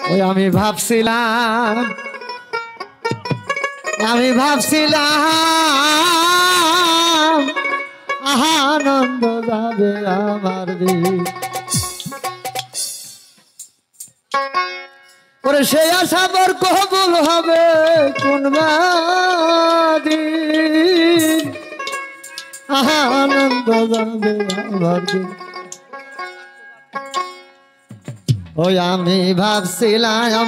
ওই আমি ভাবছিলাম আনন্দ যাবে আমার দিন ওরে সেই আশা বর কবুল হবে কোন দিন আনন্দ যাবে আমার দিন ওই আমি ভাবছিলাম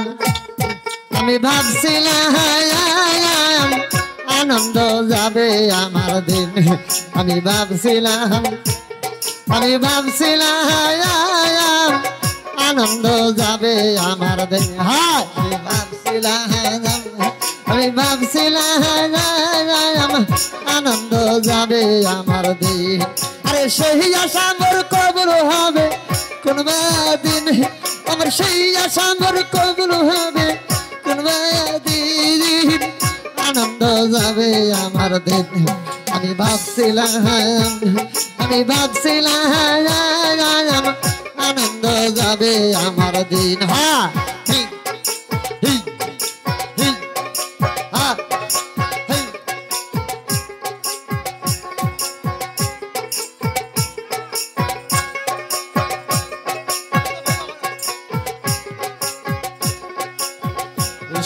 আনন্দ যাবে আমার দিন আমি ভাবছিলাম আনন্দ যাবে আমার দিন আমি ভাবছিলাম আনন্দ যাবে আমার দিন আরে সেই আশা মোর কবুল হবে কোন দিন আমার সেই আশা মোর কবুল হবে কোন দিন আনন্দ যাবে আমার দিন আমি ভাবছিলাম আনন্দ যাবে আমার দিন হ্যাঁ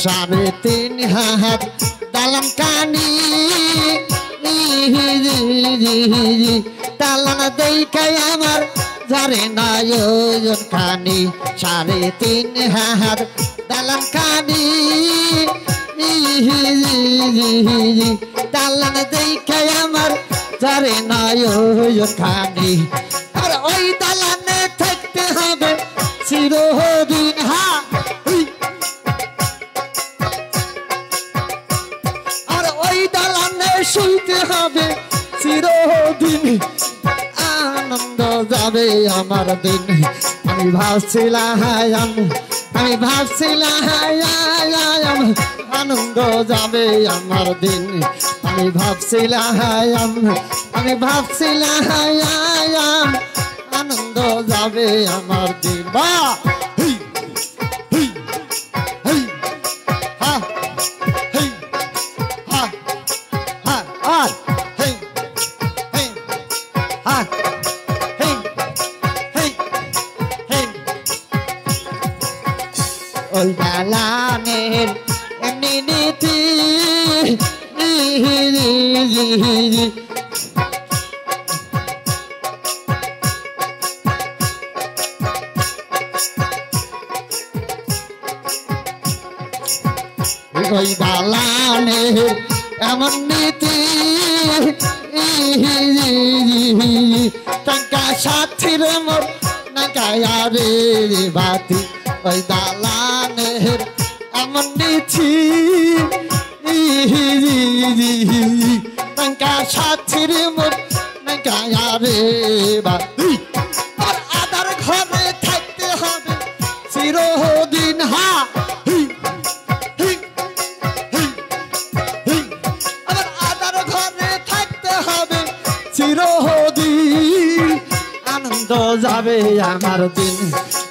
সাড়ে তিন হাত দালান কানি দালান দেখাই আমার যারে নয়ন কানি সাড়ে তিন হাত দালান কানি দালান দেখাই আমার যারে নয়ন কানি আর ওই দালানে থাকতে হবে চিরদিন হা শুইতে হবে চিরদিন আনন্দ যাবে আমার দিন আমি ভাবছিলাম আনন্দ যাবে আমার দিন আমি ভাবছিলাম আনন্দ যাবে আমার দিন বা ওই দালানের নীতি ওই দালানের এমন নীতি টাকা সাথীর মোর নাকায়ারে বাতি ওই দালানের এমন নীতি টাকা সাথীর মোর নাকায়ারে বাতি আর আদার ঘরে থাকতে হবে চিরদিন হা চিরদিন আনন্দ যাবে আমার দিন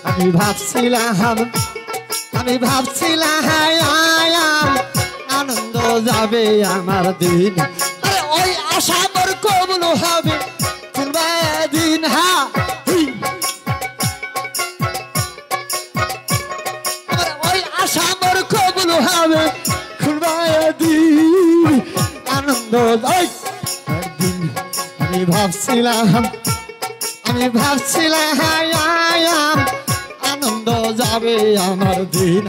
আমি ভাবছিলাম আনন্দ যাবে আমার দিন আরে ওই আশা মোর কবুল হবে কোন দিন হা ওই আশা মোর কবুল হবে কোন দিন আনন্দ আমি ভাবছিলাম আনন্দ যাবে আমার দিন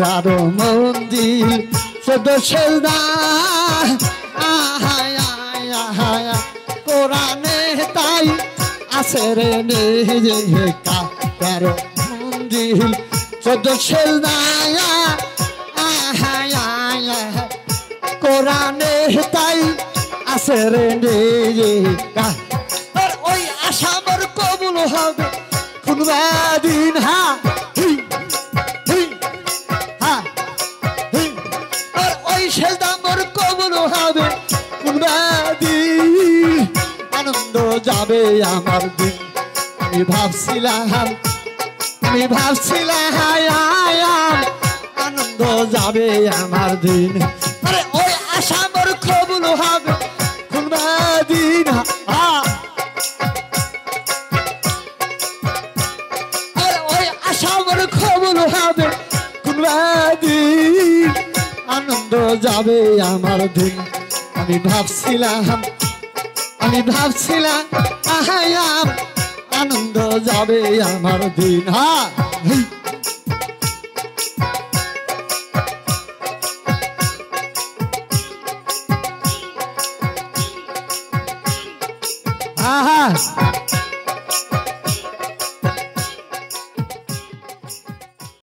কারো মন্দির সদস্যের কোরআনে তাই আছে রে কারো মন্দির সদস্যের কোরআনে তাই আছে রে ওই আশা মোর কবুল হবে কোন দিন হা যাবে আমার দিন আমি ভাবছিলাম আনন্দ যাবে আমার দিন আরে ওই আশা মোর কবুল হবে কোনবা দিন আরে ওই আশা মোর কবুল হবে কোনবা দিন আনন্দ যাবে আমার দিন আমি ভাবছিলাম আহায়াম আনন্দ যাবে আমার দিন আহা